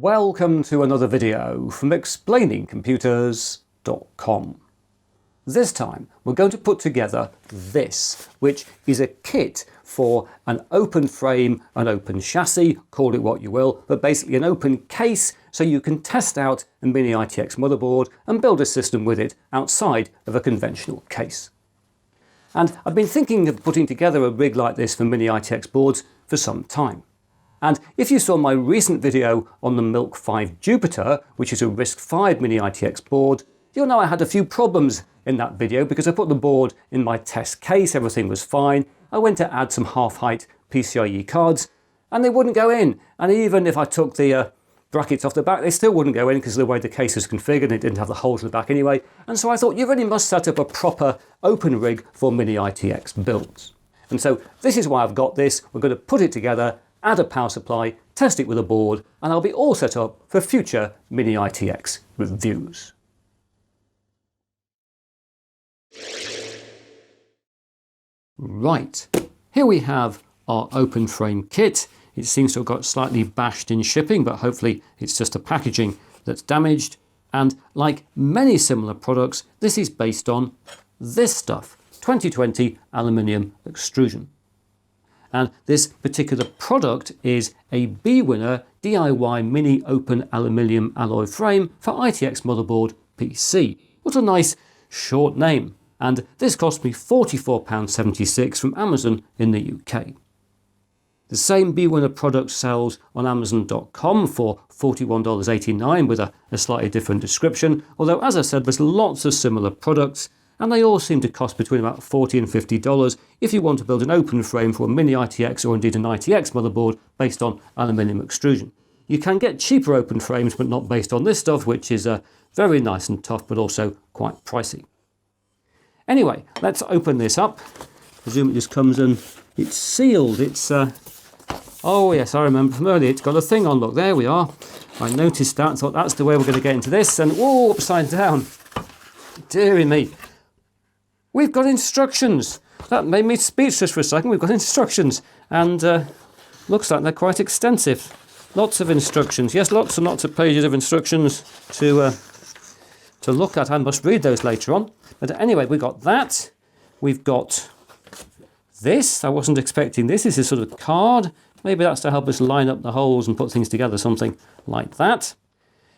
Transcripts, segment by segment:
Welcome to another video from explainingcomputers.com. This time we're going to put together this, which is a kit for an open frame, an open chassis, call it what you will, but basically an open case so you can test out a Mini-ITX motherboard and build a system with it outside of a conventional case. And I've been thinking of putting together a rig like this for Mini-ITX boards for some time. And if you saw my recent video on the Milk 5 Jupiter, which is a RISC-V Mini-ITX board, you'll know I had a few problems in that video because I put the board in my test case, everything was fine. I went to add some half-height PCIe cards and they wouldn't go in. And even if I took the brackets off the back, they still wouldn't go in because of the way the case was configured and it didn't have the holes in the back anyway. And so I thought you really must set up a proper open rig for Mini-ITX builds. And so this is why I've got this. We're going to put it together, add a power supply, test it with a board, and I'll be all set up for future Mini-ITX reviews. Right, here we have our open frame kit. It seems to have got slightly bashed in shipping, but hopefully it's just the packaging that's damaged. And like many similar products, this is based on this stuff, 2020 aluminium extrusion. And this particular product is a B-Winner DIY mini open aluminium alloy frame for ITX motherboard PC. What a nice short name. And this cost me £44.76 from Amazon in the UK. The same B-Winner product sells on Amazon.com for $41.89 with a slightly different description, although as I said there's lots of similar products and they all seem to cost between about $40 and $50 if you want to build an open frame for a Mini-ITX or indeed an ITX motherboard based on aluminium extrusion. You can get cheaper open frames but not based on this stuff, which is very nice and tough but also quite pricey. Anyway, let's open this up. I presume it just comes and it's sealed. It's, oh yes, I remember from earlier, it's got a thing on, look, there we are. I noticed that, thought that's the way we're going to get into this, and whoa, upside down. Dearie me. We've got instructions. That made me speechless for a second. We've got instructions, and looks like they're quite extensive. Lots of instructions. Yes, lots and lots of pages of instructions to look at. I must read those later on. But anyway, we've got that. We've got this. I wasn't expecting this. This is sort of card. Maybe that's to help us line up the holes and put things together, something like that.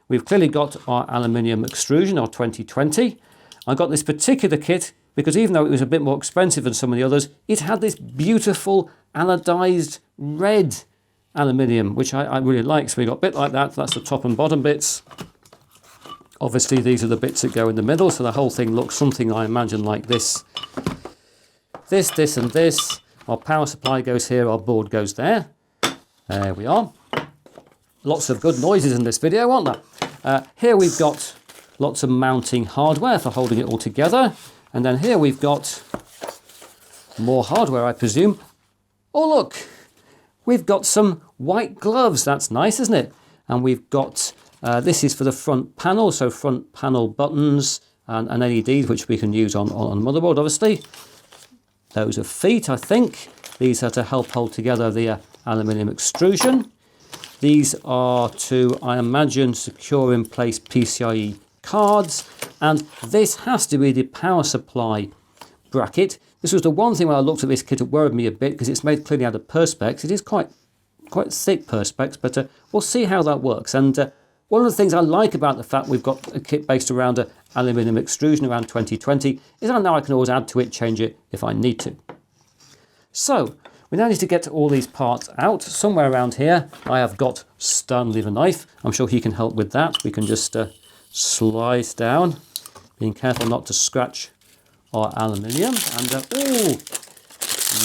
We've clearly got our aluminium extrusion, our 2020. I got this particular kit because even though it was a bit more expensive than some of the others, it had this beautiful anodized red aluminium, which I really like. So we got a bit like that. That's the top and bottom bits. Obviously, these are the bits that go in the middle, so the whole thing looks something I imagine like this. This, and this. Our power supply goes here, our board goes there. There we are. Lots of good noises in this video, aren't there? Here we've got lots of mounting hardware for holding it all together. And then here we've got more hardware, I presume. Oh, look! We've got some white gloves. That's nice, isn't it? And we've got... this is for the front panel, so front panel buttons and LEDs, which we can use on motherboard, obviously. Those are feet, I think. These are to help hold together the aluminium extrusion. These are to, I imagine, secure in place PCIe cards. And this has to be the power supply bracket. This was the one thing when I looked at this kit that worried me a bit because it's made clearly out of Perspex. It is quite thick Perspex, but we'll see how that works. And one of the things I like about the fact we've got a kit based around an aluminium extrusion around 2020 is I know I can always add to it, change it if I need to. So we now need to get all these parts out. Somewhere around here I have got Stan with a knife. I'm sure he can help with that. We can just slice down, being careful not to scratch our aluminium. And oh,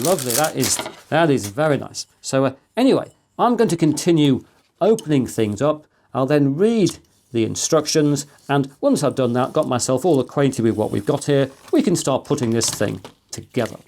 lovely! That is very nice. So anyway, I'm going to continue opening things up. I'll then read the instructions, and once I've done that, got myself all acquainted with what we've got here, we can start putting this thing together.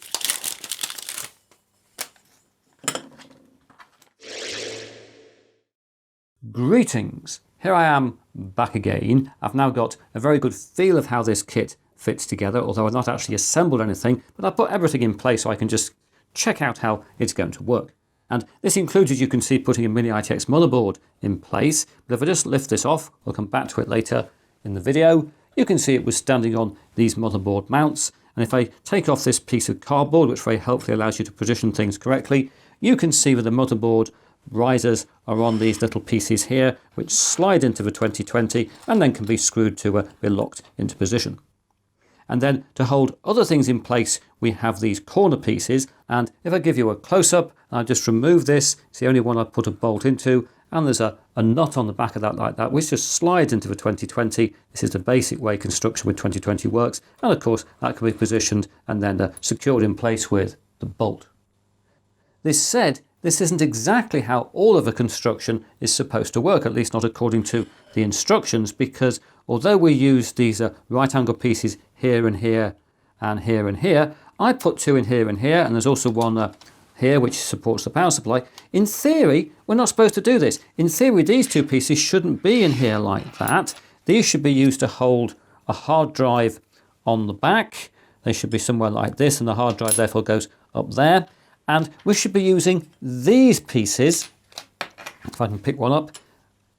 Greetings! Here I am back again. I've now got a very good feel of how this kit fits together, although I've not actually assembled anything, but I've put everything in place so I can just check out how it's going to work. And this includes, as you can see, putting a Mini-ITX motherboard in place. But if I just lift this off, we'll come back to it later in the video, you can see it was standing on these motherboard mounts. And if I take off this piece of cardboard, which very helpfully allows you to position things correctly, you can see that the motherboard risers are on these little pieces here, which slide into the 2020 and then can be screwed to be locked into position. And then to hold other things in place, we have these corner pieces. And if I give you a close-up, I just remove this. It's the only one I put a bolt into. And there's a nut on the back of that like that, which just slides into the 2020. This is the basic way construction with 2020 works. And of course, that can be positioned and then secured in place with the bolt. This said, this isn't exactly how all of the construction is supposed to work, at least not according to the instructions, because although we use these right angle pieces here and here and here and here, I put two in here and here, and there's also one here which supports the power supply. In theory, we're not supposed to do this. In theory, these two pieces shouldn't be in here like that. These should be used to hold a hard drive on the back. They should be somewhere like this, and the hard drive therefore goes up there. And we should be using these pieces, if I can pick one up,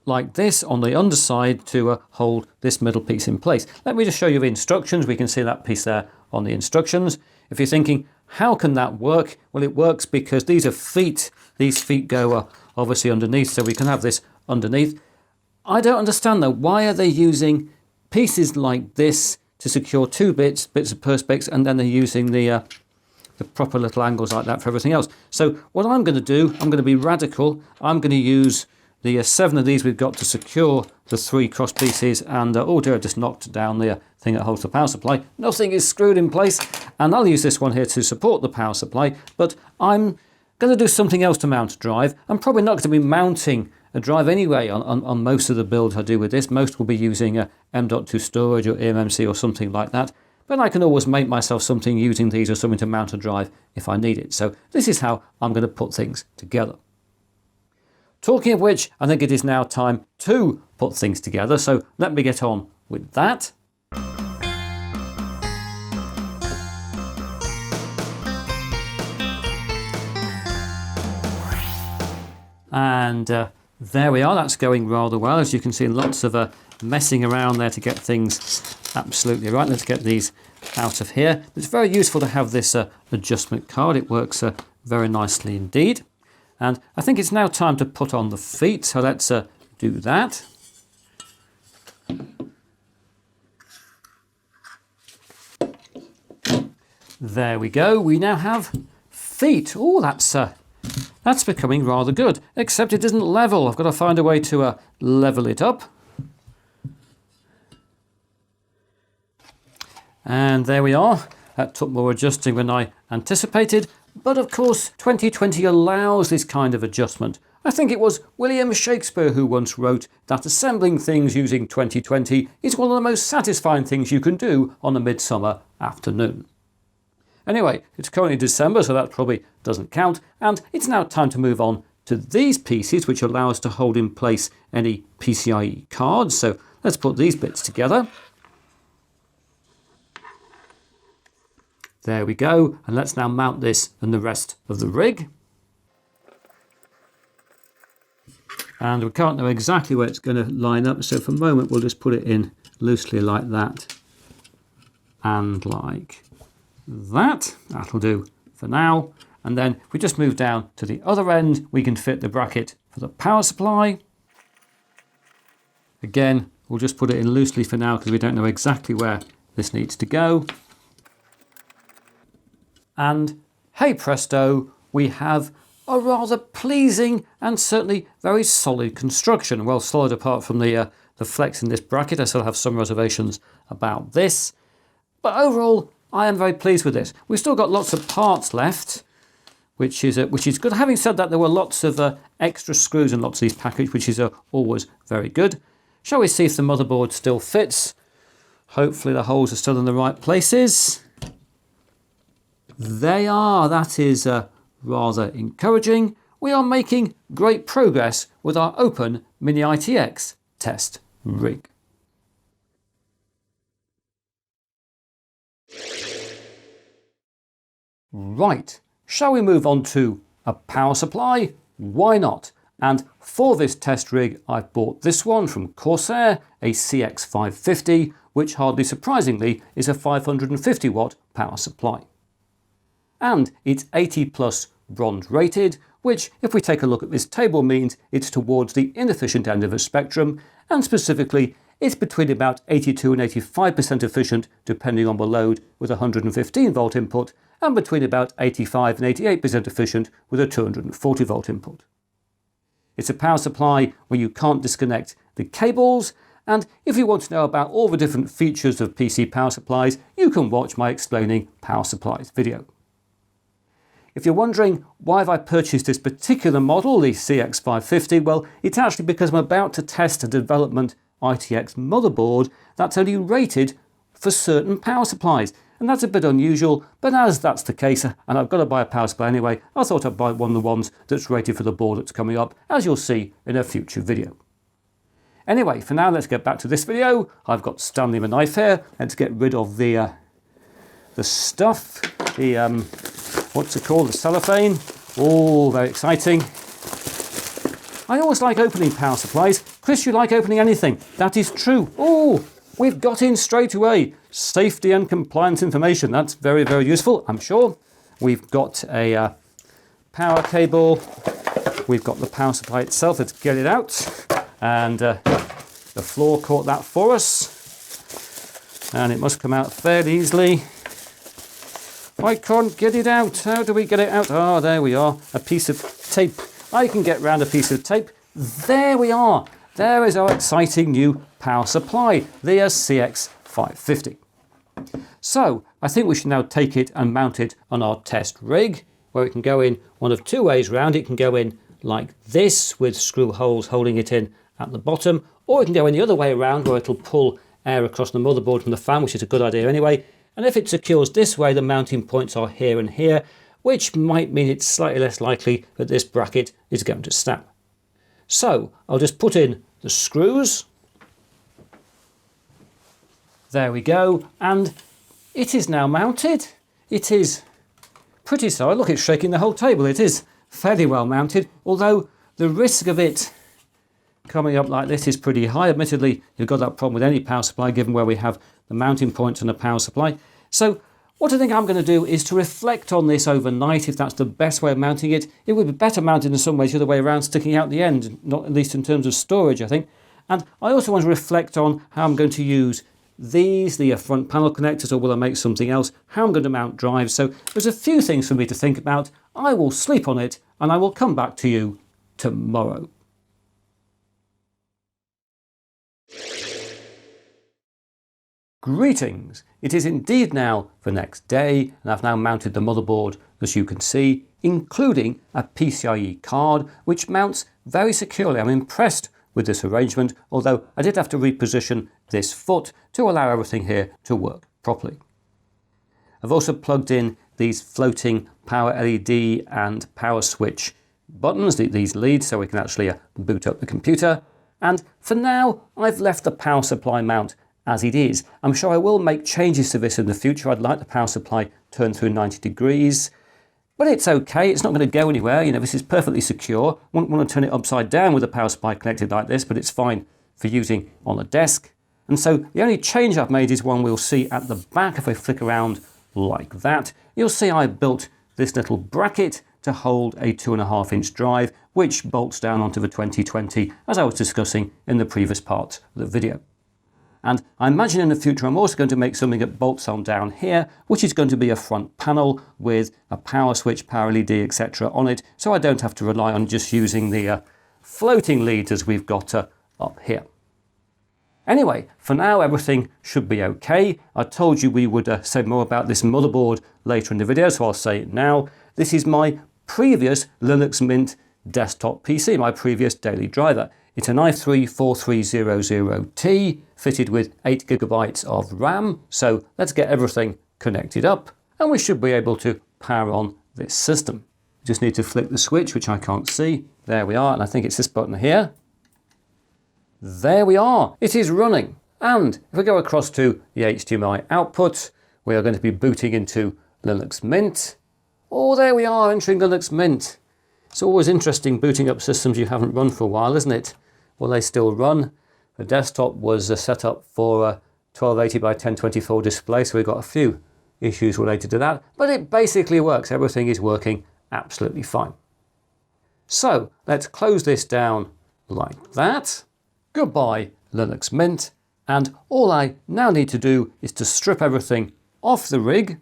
like this on the underside to hold this middle piece in place. Let me just show you the instructions. We can see that piece there on the instructions. If you're thinking, how can that work? Well, it works because these are feet. These feet go obviously underneath, so we can have this underneath. I don't understand though, why are they using pieces like this to secure two bits of perspex, and then they're using the proper little angles like that for everything else. So what I'm going to do, I'm going to be radical. I'm going to use the 7 of these we've got to secure the 3 cross pieces, and oh dear, I just knocked down the thing that holds the power supply. Nothing is screwed in place, and I'll use this one here to support the power supply, but I'm going to do something else to mount a drive. I'm probably not going to be mounting a drive anyway on most of the builds I do with this. Most will be using M.2 storage or eMMC or something like that. But I can always make myself something using these or something to mount a drive if I need it. So this is how I'm going to put things together. Talking of which, I think it is now time to put things together. So let me get on with that. And there we are. That's going rather well. As you can see, lots of messing around there to get things absolutely right. Let's get these out of here. It's very useful to have this adjustment card. It works very nicely indeed. And I think it's now time to put on the feet. So let's do that. There we go. We now have feet. Oh, that's becoming rather good, except it isn't level. I've got to find a way to level it up. And there we are. That took more adjusting than I anticipated. But of course, 2020 allows this kind of adjustment. I think it was William Shakespeare who once wrote that assembling things using 2020 is one of the most satisfying things you can do on a midsummer afternoon. Anyway, it's currently December, so that probably doesn't count. And it's now time to move on to these pieces, which allow us to hold in place any PCIe cards. So let's put these bits together. There we go, and let's now mount this and the rest of the rig. And we can't know exactly where it's going to line up, so for a moment we'll just put it in loosely like that and like that. That'll do for now. And then if we just move down to the other end, we can fit the bracket for the power supply. Again, we'll just put it in loosely for now because we don't know exactly where this needs to go. And hey presto, we have a rather pleasing and certainly very solid construction. Well, solid apart from the flex in this bracket. I still have some reservations about this. But overall, I am very pleased with this. We've still got lots of parts left, which is good. Having said that, there were lots of extra screws in lots of these packages, which is always very good. Shall we see if the motherboard still fits? Hopefully the holes are still in the right places. They are. That is rather encouraging. We are making great progress with our open Mini-ITX test rig. Right, shall we move on to a power supply? Why not? And for this test rig, I've bought this one from Corsair, a CX550, which hardly surprisingly is a 550 watt power supply. And it's 80 plus bronze rated, which if we take a look at this table means it's towards the inefficient end of the spectrum, and specifically it's between about 82 and 85% efficient depending on the load with a 115 volt input, and between about 85 and 88% efficient with a 240 volt input. It's a power supply where you can't disconnect the cables, and if you want to know about all the different features of PC power supplies, you can watch my explaining power supplies video. If you're wondering why have I purchased this particular model, the CX550, well, it's actually because I'm about to test a development ITX motherboard that's only rated for certain power supplies. And that's a bit unusual, but as that's the case, and I've got to buy a power supply anyway, I thought I'd buy one of the ones that's rated for the board that's coming up, as you'll see in a future video. Anyway, for now, let's get back to this video. I've got Stanley the knife here. Let's get rid of the stuff, what's it called, the cellophane. Oh, very exciting. I always like opening power supplies. Chris, you like opening anything? That is true. Oh, we've got in straight away. Safety and compliance information. That's very, very useful, I'm sure. We've got a power cable. We've got the power supply itself. Let's get it out. And the floor caught that for us. And it must come out fairly easily. I can't get it out. How do we get it out? Oh, there we are. A piece of tape. I can get round a piece of tape. There we are. There is our exciting new power supply, the CX550. So I think we should now take it and mount it on our test rig, where it can go in one of two ways round. It can go in like this with screw holes holding it in at the bottom, or it can go in the other way around where it'll pull air across the motherboard from the fan, which is a good idea anyway. And if it secures this way, the mounting points are here and here, which might mean it's slightly less likely that this bracket is going to snap. So I'll just put in the screws. There we go, and it is now mounted. It is pretty solid. Look, it's shaking the whole table. It is fairly well mounted, although the risk of it coming up like this is pretty high. Admittedly, you've got that problem with any power supply, given where we have the mounting points on the power supply. So what I think I'm going to do is to reflect on this overnight, if that's the best way of mounting it. It would be better mounted in some ways the other way around, sticking out the end, not at least in terms of storage, I think. And I also want to reflect on how I'm going to use these, the front panel connectors, or will I make something else, how I'm going to mount drives. So there's a few things for me to think about. I will sleep on it and I will come back to you tomorrow. Greetings! It is indeed now the next day, and I've now mounted the motherboard, as you can see, including a PCIe card, which mounts very securely. I'm impressed with this arrangement, although I did have to reposition this foot to allow everything here to work properly. I've also plugged in these floating power LED and power switch buttons, these leads, so we can actually boot up the computer. And for now, I've left the power supply mount as it is. I'm sure I will make changes to this in the future. I'd like the power supply turned through 90 degrees, but it's okay. It's not going to go anywhere. You know, this is perfectly secure. Wouldn't want to turn it upside down with the power supply connected like this, but it's fine for using on a desk. And so the only change I've made is one we'll see at the back. If I flick around like that, you'll see I built this little bracket to hold a 2.5 inch drive, which bolts down onto the 2020, as I was discussing in the previous part of the video. And I imagine in the future I'm also going to make something that bolts on down here, which is going to be a front panel with a power switch, power LED, etc. on it, so I don't have to rely on just using the floating leads as we've got up here. Anyway, for now everything should be okay. I told you we would say more about this motherboard later in the video, so I'll say it now. This is my previous Linux Mint desktop PC, my previous daily driver. It's an i3-4300T fitted with 8 GB of RAM. So let's get everything connected up and we should be able to power on this system. We just need to flick the switch, which I can't see. There we are, and I think it's this button here. There we are, it is running. And if we go across to the HDMI output, we are going to be booting into Linux Mint. Oh, there we are, entering Linux Mint. It's always interesting booting up systems you haven't run for a while, isn't it? Well, they still run. The desktop was set up for a 1280 by 1024 display, so we've got a few issues related to that, but it basically works. Everything is working absolutely fine. So let's close this down like that. Goodbye, Linux Mint. And all I now need to do is to strip everything off the rig.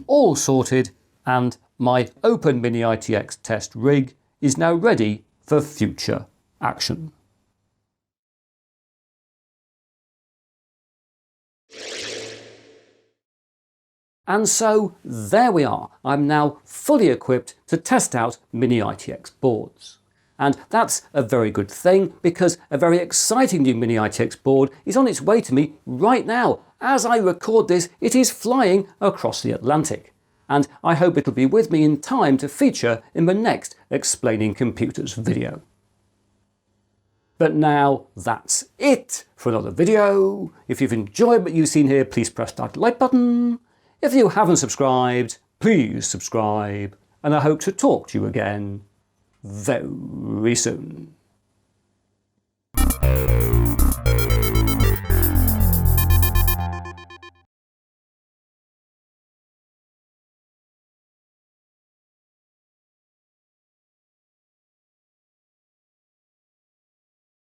All sorted, and my open Mini-ITX test rig is now ready for future action. And so there we are. I'm now fully equipped to test out Mini-ITX boards. And that's a very good thing, because a very exciting new Mini-ITX board is on its way to me right now. As I record this, it is flying across the Atlantic. And I hope it'll be with me in time to feature in the next Explaining Computers video. But now that's it for another video. If you've enjoyed what you've seen here, please press that like button. If you haven't subscribed, please subscribe. And I hope to talk to you again very soon.